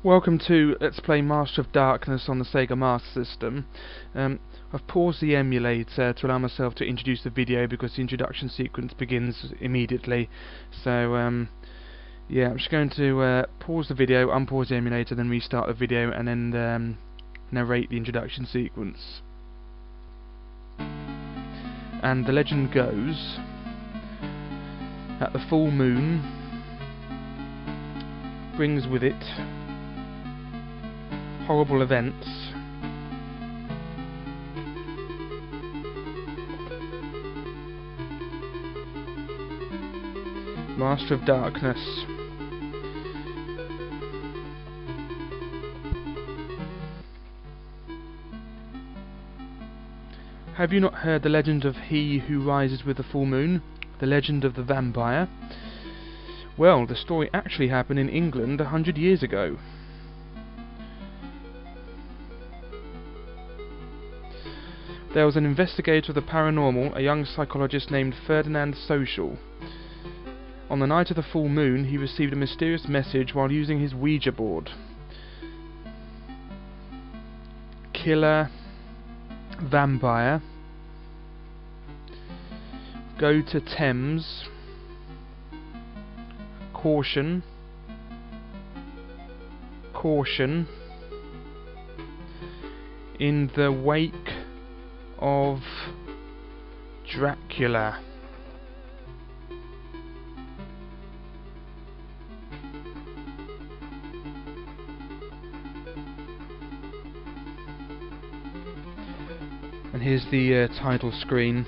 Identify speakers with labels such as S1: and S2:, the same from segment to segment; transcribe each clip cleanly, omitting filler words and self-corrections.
S1: Welcome to Let's Play Master of Darkness on the Sega Master System. I've paused the emulator to allow myself to introduce the video because the introduction sequence begins immediately. So yeah, I'm just going to pause the video, unpause the emulator, then restart the video and then narrate the introduction sequence. And the legend goes that the full moon brings with it horrible events, Master of Darkness. Have you not heard the legend of he who rises with the full moon? The legend of the vampire? Well, the story actually happened in England 100 years ago. There was an investigator of the paranormal, a young psychologist named Ferdinand Social. On the night of the full moon, he received a mysterious message while using his Ouija board. Killer, vampire, go to Thames, caution, caution, in the wake of Dracula. And here's the title screen.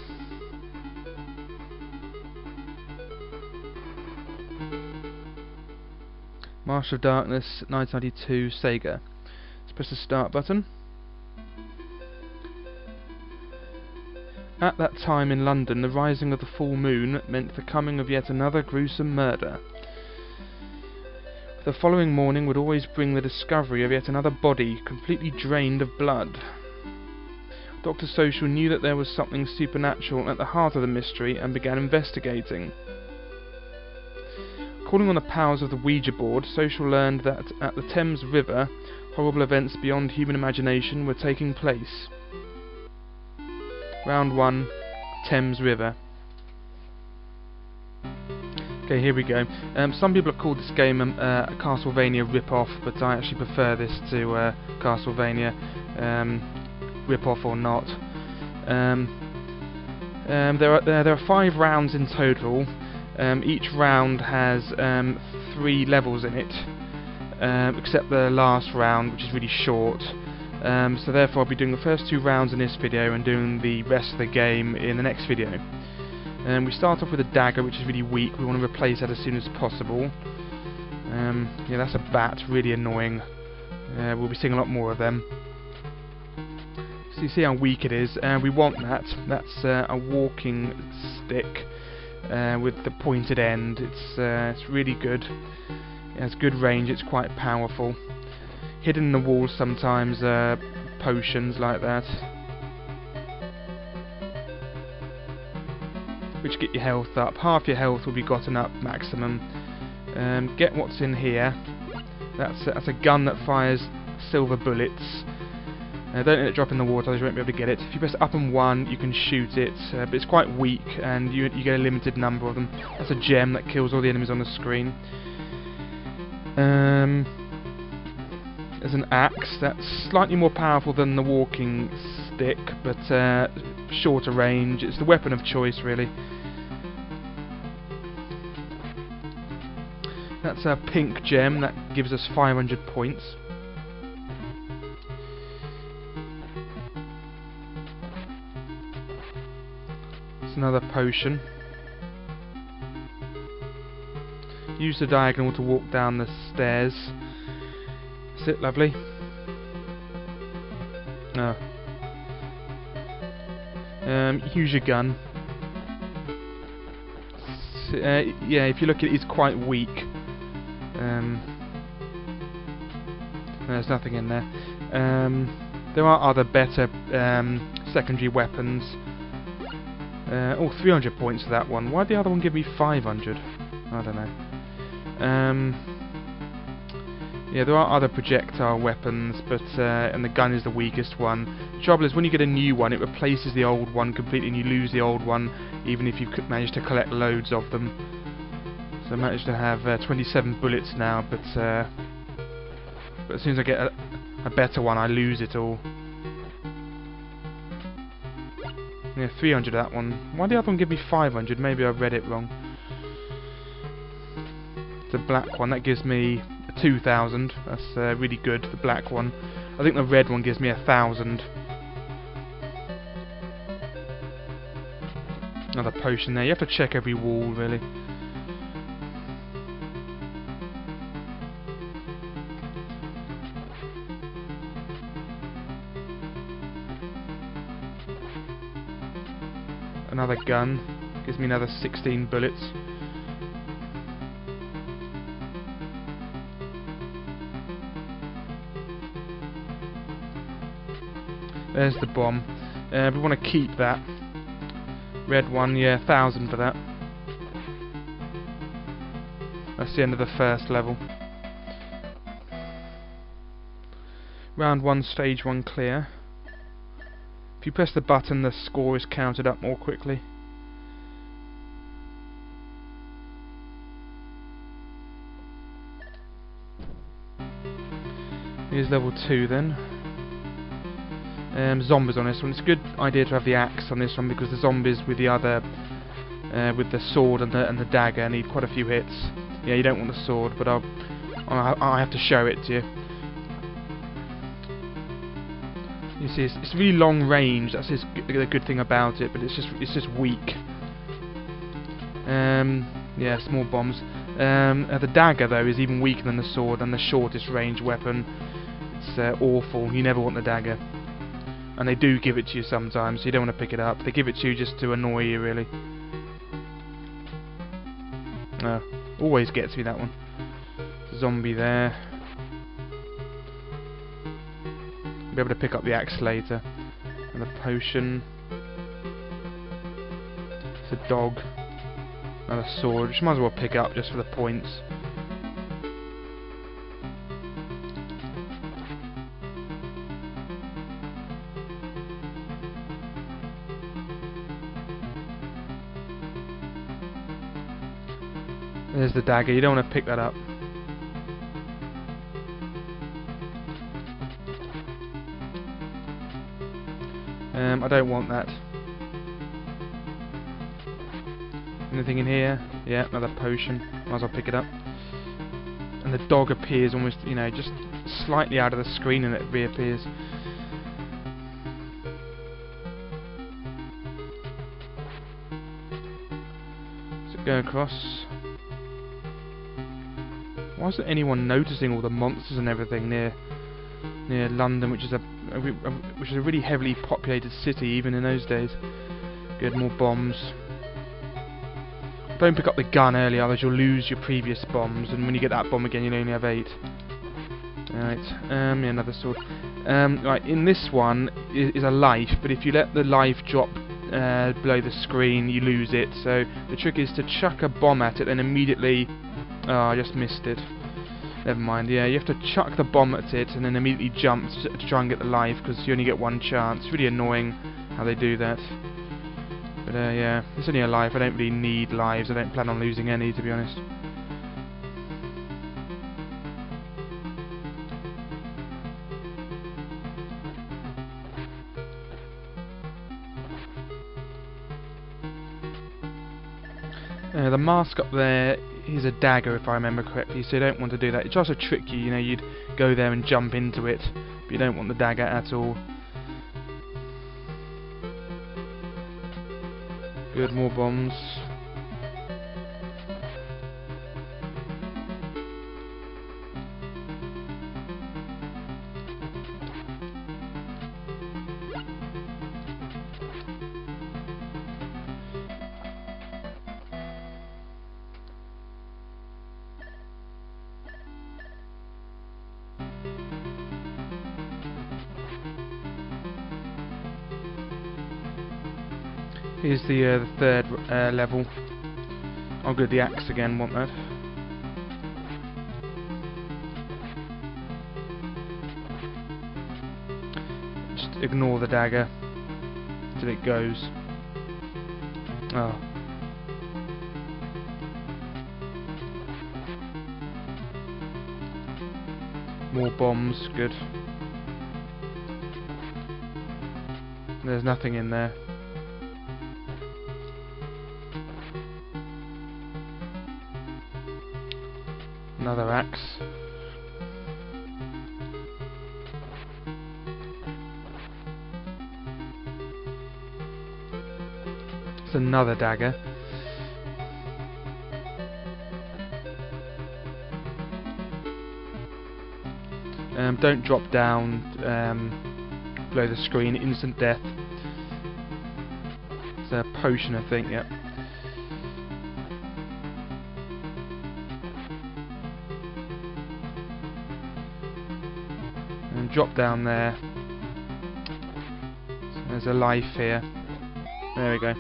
S1: Master of Darkness, 1992, Sega. Let's press the start button. At that time in London, the rising of the full moon meant the coming of yet another gruesome murder. The following morning would always bring the discovery of yet another body, completely drained of blood. Dr. Social knew that there was something supernatural at the heart of the mystery and began investigating. Calling on the powers of the Ouija board, Social learned that at the Thames River, horrible events beyond human imagination were taking place. Round 1, Thames River. Okay, here we go. Some people have called this game a Castlevania rip-off, but I actually prefer this to Castlevania, rip-off or not. There are 5 rounds in total. Each round has 3 levels in it, except the last round, which is really short. So therefore I'll be doing the first 2 rounds in this video and doing the rest of the game in the next video. We start off with a dagger, which is really weak. We want to replace that as soon as possible. Yeah, that's a bat, really annoying. We'll be seeing a lot more of them. So you see how weak it is. We want that. That's a walking stick with the pointed end. It's really good. It has good range. It's quite powerful. Hidden in the walls sometimes, potions like that, which get your health up. Half your health will be gotten up maximum. Get what's in here. That's a gun that fires silver bullets. Don't let it drop in the water, otherwise you won't be able to get it. If you press up and 1, you can shoot it, but it's quite weak, and you get a limited number of them. That's a gem that kills all the enemies on the screen. There's an axe that's slightly more powerful than the walking stick, but shorter range. It's the weapon of choice, really. That's a pink gem that gives us 500 points. It's another potion. Use the diagonal to walk down the stairs. That's it, lovely. Oh. Use your gun. Yeah, if you look at it, it's quite weak. There's nothing in there. There are other better secondary weapons. 300 points for that one. Why did the other one give me 500? I don't know. Yeah, there are other projectile weapons, but and the gun is the weakest one. The trouble is, when you get a new one, it replaces the old one completely, and you lose the old one, even if you've managed to collect loads of them. So I managed to have 27 bullets now, but as soon as I get a better one, I lose it all. Yeah, 300 that one. Why did the other one give me 500? Maybe I read it wrong. The black one, that gives me 2,000. That's really good, the black one. I think the red one gives me 1,000. Another potion there. You have to check every wall, really. Another gun. Gives me another 16 bullets. There's the bomb. We want to keep that. Red one, yeah, 1,000 for that. That's the end of the first level. Round 1, stage 1 clear. If you press the button, the score is counted up more quickly. Here's level 2 then. Zombies on this one. It's a good idea to have the axe on this one because the zombies with the other, with the sword and the dagger need quite a few hits. Yeah, you don't want the sword, but I have to show it to you. You see, it's really long range. That's the good thing about it, but it's just weak. Yeah, small bombs. The dagger though is even weaker than the sword and the shortest range weapon. It's awful. You never want the dagger. And they do give it to you sometimes, so you don't want to pick it up. They give it to you just to annoy you, really. Always gets me, that one. Zombie there. Be able to pick up the axe later. And the potion. It's a dog. Another sword, which might as well pick up just for the points. There's the dagger, you don't want to pick that up. I don't want that. Anything in here? Yeah, another potion. Might as well pick it up. And the dog appears almost, you know, just slightly out of the screen and it reappears. So go across. Why isn't anyone noticing all the monsters and everything near London, which is a really heavily populated city even in those days? Good, more bombs. Don't pick up the gun early, otherwise you'll lose your previous bombs, and when you get that bomb again, you'll only have 8. Alright, yeah, another sword. Right, in this one is a life, but if you let the life drop below the screen, you lose it. So the trick is to chuck a bomb at it and immediately... Oh, I just missed it. Never mind, yeah, you have to chuck the bomb at it and then immediately jump to try and get the life, because you only get one chance. It's really annoying how they do that. But yeah, it's only a life. I don't really need lives. I don't plan on losing any, to be honest. The mask up there is a dagger, if I remember correctly, so you don't want to do that. It tries to trick you, you know, you'd go there and jump into it, but you don't want the dagger at all. Good, more bombs. Here's the third level. I'll go the axe again, want that. just ignore the dagger till it goes. Oh. More bombs, good. There's nothing in there. Another axe. It's another dagger. Don't drop down below the screen. Instant death. It's a potion, I think. Yep. And drop down there. So there's a life here. There we go.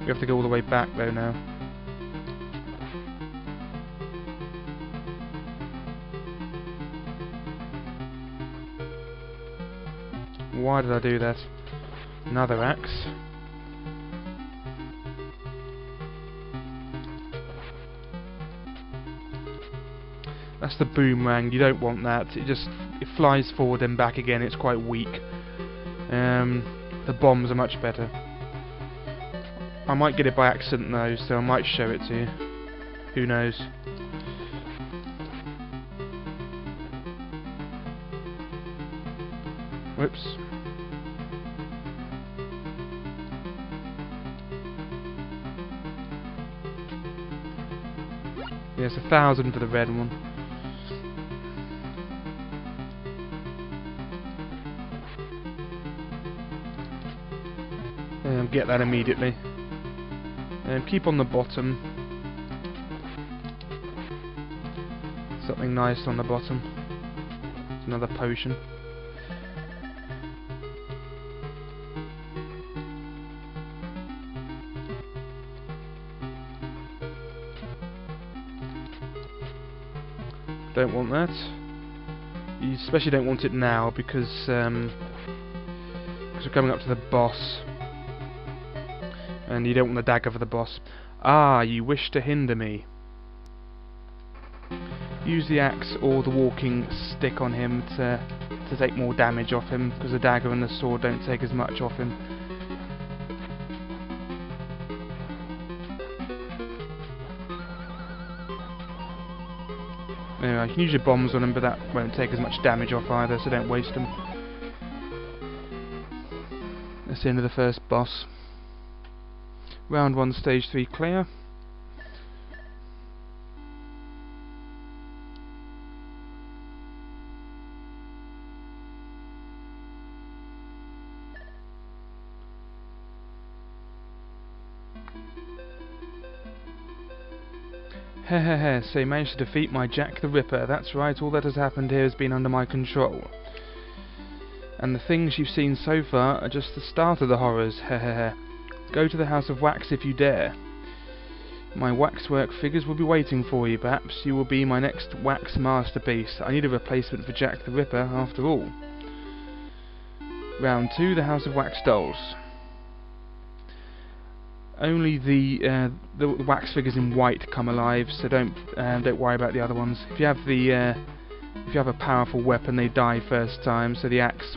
S1: We have to go all the way back though now. Why did I do that? Another axe. That's the boomerang. You don't want that. It flies forward and back again. It's quite weak. The bombs are much better. I might get it by accident though, so I might show it to you. Who knows? Whoops. Yes, 1,000 for the red one. Get that immediately. Keep on the bottom. Something nice on the bottom. It's another potion. Don't want that. You especially don't want it now because we're coming up to the boss. And you don't want the dagger for the boss. Ah, you wish to hinder me. Use the axe or the walking stick on him to take more damage off him, because the dagger and the sword don't take as much off him. Anyway, you can use your bombs on him, but that won't take as much damage off either, so don't waste them. That's the end of the first boss. Round 1, stage 3 clear. Hehehe, so you managed to defeat my Jack the Ripper. That's right, all that has happened here has been under my control. And the things you've seen so far are just the start of the horrors, hehehe. Go to the House of Wax if you dare. My waxwork figures will be waiting for you. Perhaps you will be my next wax masterpiece. I need a replacement for Jack the Ripper, after all. Round 2, the House of Wax dolls. Only the wax figures in white come alive, so don't worry about the other ones. If you have a powerful weapon, they die first time. So the axe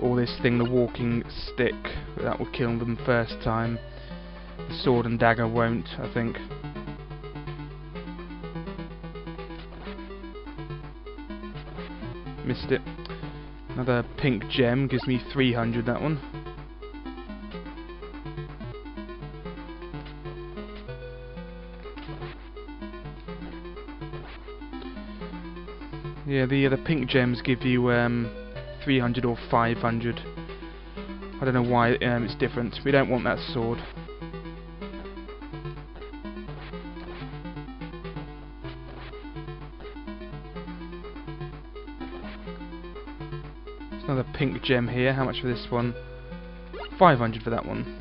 S1: or this thing, the walking stick, that will kill them first time. The sword and dagger won't, I think. Missed it. Another pink gem gives me 300, that one. Yeah, the pink gems give you 300 or 500. I don't know why it's different. We don't want that sword. There's another pink gem here. How much for this one? 500 for that one.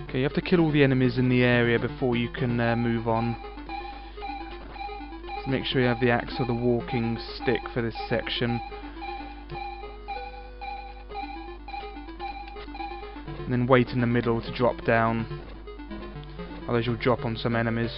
S1: Okay, you have to kill all the enemies in the area before you can move on. So make sure you have the axe or the walking stick for this section. And then wait in the middle to drop down. Otherwise you'll drop on some enemies.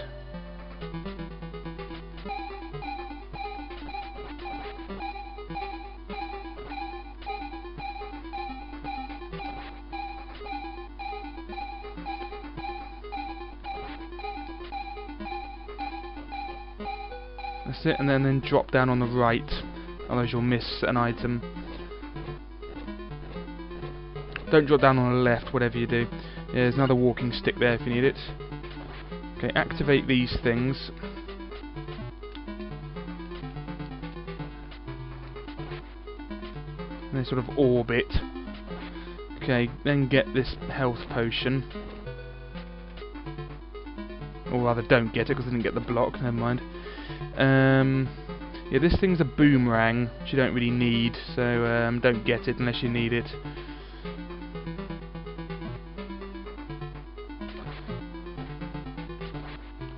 S1: That's it, and then drop down on the right, otherwise you'll miss an item. Don't drop down on the left, whatever you do. Yeah, there's another walking stick there if you need it. Okay, activate these things. And they sort of orbit. Okay, then get this health potion. Or rather, don't get it because I didn't get the block, never mind. Yeah, this thing's a boomerang, which you don't really need, so don't get it unless you need it.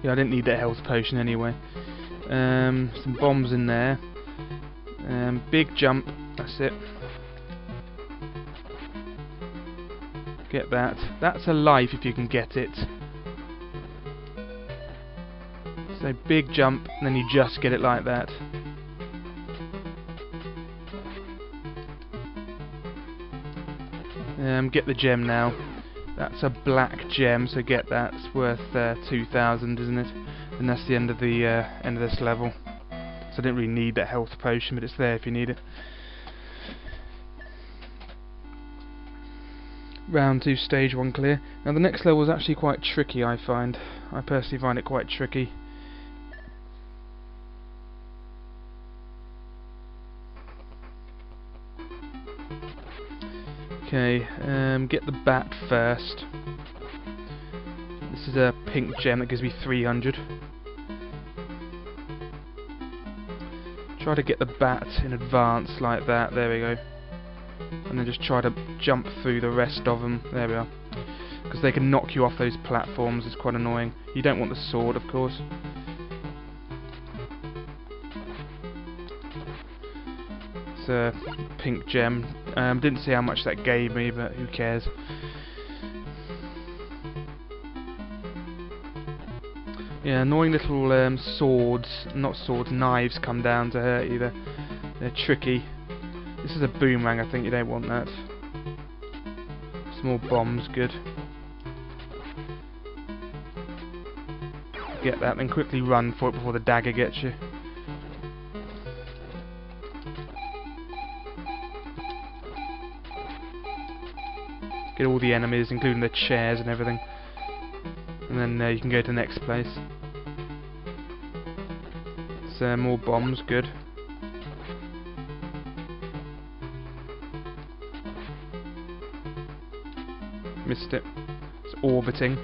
S1: Yeah, I didn't need that health potion anyway. Some bombs in there. Big jump, that's it. Get that. That's a life if you can get it. So big jump, and then you just get it like that. Get the gem now. That's a black gem, so get that. It's worth 2,000, isn't it? And that's the end of this level. So I didn't really need that health potion, but it's there if you need it. Round 2, stage 1 clear. Now the next level is actually quite tricky, I find. I personally find it quite tricky. Okay, get the bat first. This is a pink gem that gives me 300. Try to get the bat in advance like that, there we go. And then just try to jump through the rest of them, there we are. Because they can knock you off those platforms, it's quite annoying. You don't want the sword, of course. It's a pink gem. Didn't see how much that gave me, but who cares. Yeah, annoying little swords, not swords, knives come down to hurt you. They're tricky. This is a boomerang, I think you don't want that. Some more bombs, good. Get that, then quickly run for it before the dagger gets you. Get all the enemies, including the chairs and everything. And then you can go to the next place. So more bombs, good. Missed it. It's orbiting.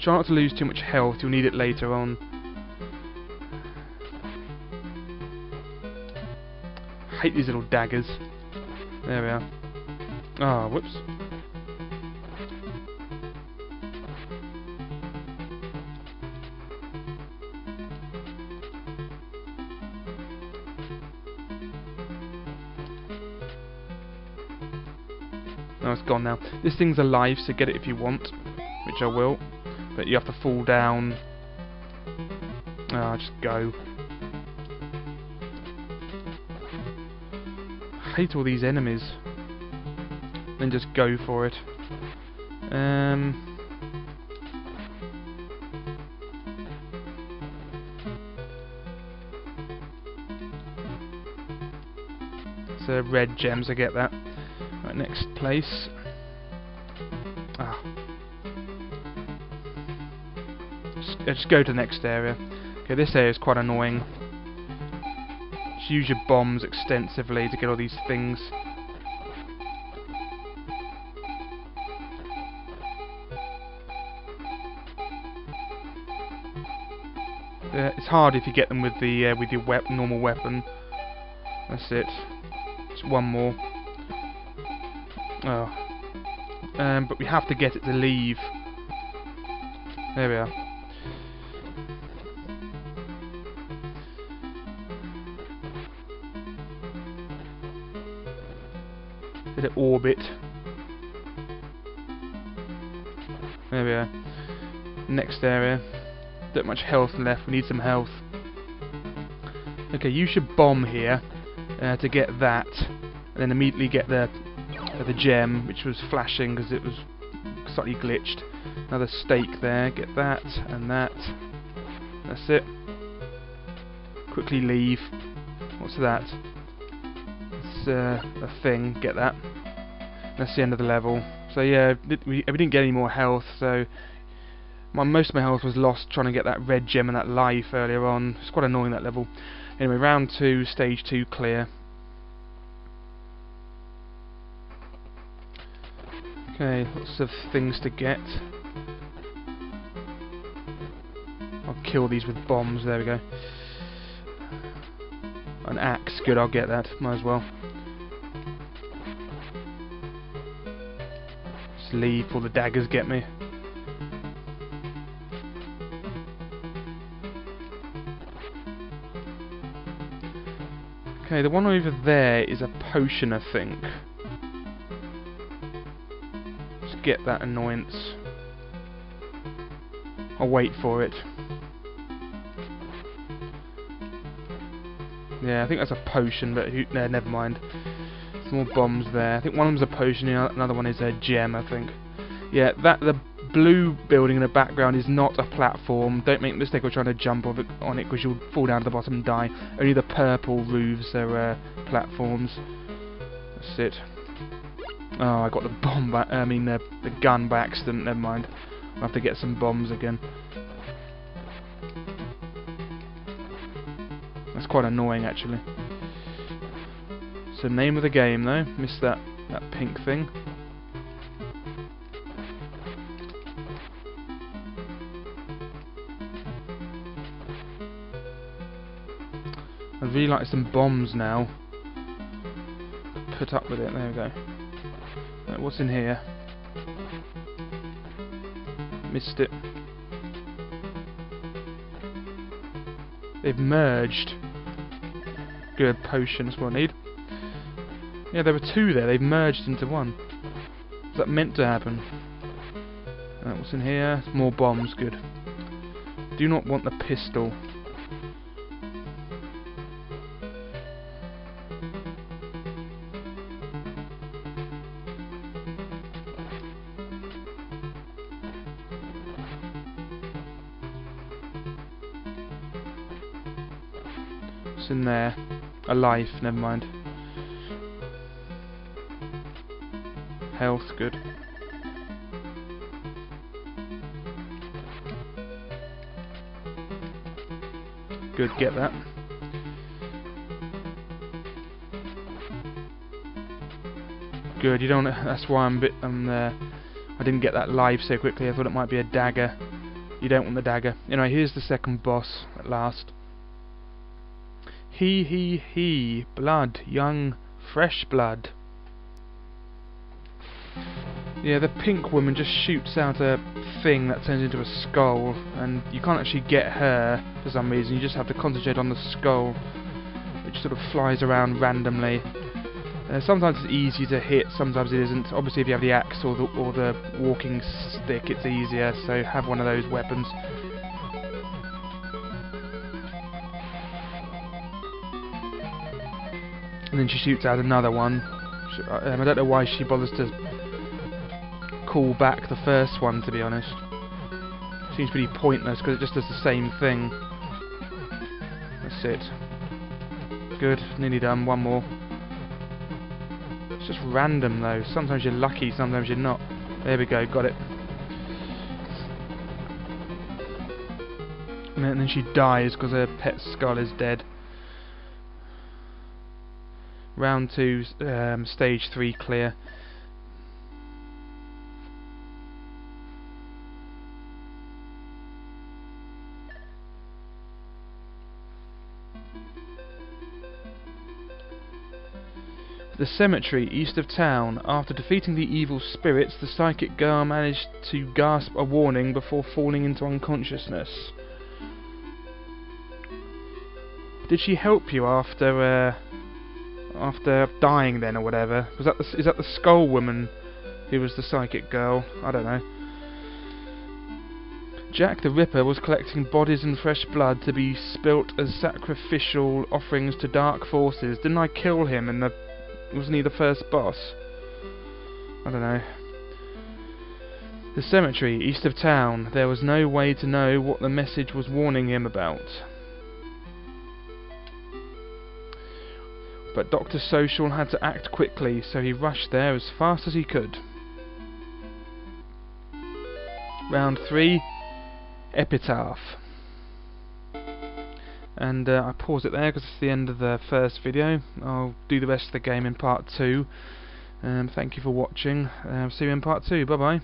S1: Try not to lose too much health, you'll need it later on. I hate these little daggers. There we are. Ah, oh, whoops. Oh, it's gone now. This thing's alive, so get it if you want, which I will. But you have to fall down. Ah, just go. I hate all these enemies. Then just go for it. So red gems, I get that. Right, next place. Ah. Just go to the next area. Okay, this area is quite annoying. Just use your bombs extensively to get all these things. It's hard if you get them with the with your normal weapon. That's it. Just one more. Oh, but we have to get it to leave. There we are. Did it orbit? There we are. Next area. Don't much health left. We need some health. Okay, you should bomb here to get that, and then immediately get the gem, which was flashing because it was slightly glitched. Another stake there. Get that and that. That's it. Quickly leave. What's that? It's a thing. Get that. That's the end of the level. So yeah, we didn't get any more health. So most of my health was lost trying to get that red gem and that life earlier on. It's quite annoying, that level. Anyway, round 2, stage 2 clear. Okay, lots of things to get. I'll kill these with bombs. There we go. An axe, good. I'll get that. Might as well. Just leave before the daggers get me. Okay, the one over there is a potion, I think. Let's get that annoyance. I'll wait for it. Yeah, I think that's a potion, but never mind. Some more bombs there. I think one of them's a potion, another one is a gem, I think. Yeah, the blue building in the background is not a platform. Don't make the mistake of trying to jump on it because you'll fall down to the bottom and die. Only the purple roofs are platforms. That's it. Oh, I got the bomb back. I mean, the gun by accident. Never mind. I'll have to get some bombs again. That's quite annoying, actually. So, name of the game, though. Missed that pink thing. I'd really like some bombs now. Put up with it. There we go. Right, what's in here? Missed it. They've merged. Good, potion, that's what I need. Yeah, there were two there. They've merged into one. Is that meant to happen? What's in here? More bombs. Good. Do not want the pistol. What's in there? A life. Never mind. Health. Good. Good, get that. Good, you don't. That's why I'm I didn't get that live so quickly. I thought it might be a dagger. You don't want the dagger. Anyway, here's the second boss at last. He, blood, young, fresh blood. Yeah, the pink woman just shoots out a thing that turns into a skull, and you can't actually get her for some reason. You just have to concentrate on the skull, which sort of flies around randomly. Sometimes it's easy to hit, sometimes it isn't. Obviously, if you have the axe or the walking stick, it's easier. So have one of those weapons. And then she shoots out another one. I don't know why she bothers to call back the first one, to be honest. Seems pretty pointless because it just does the same thing. That's it. Good, nearly done. One more. It's just random though. Sometimes you're lucky, sometimes you're not. There we go, got it. And then she dies because her pet skull is dead. Round 2, stage 3 clear. The cemetery east of town. After defeating the evil spirits, the psychic girl managed to gasp a warning before falling into unconsciousness. Did she help you after dying then, or whatever? Is that the skull woman who was the psychic girl? I don't know. Jack the Ripper was collecting bodies and fresh blood to be spilt as sacrificial offerings to dark forces. Didn't I kill him and wasn't he the first boss? I don't know. The cemetery east of town. There was no way to know what the message was warning him about. But Dr. Social had to act quickly, so he rushed there as fast as he could. Round 3, Epitaph. And I pause it there because it's the end of the first video. I'll do the rest of the game in part 2. Thank you for watching. See you in part 2. Bye bye.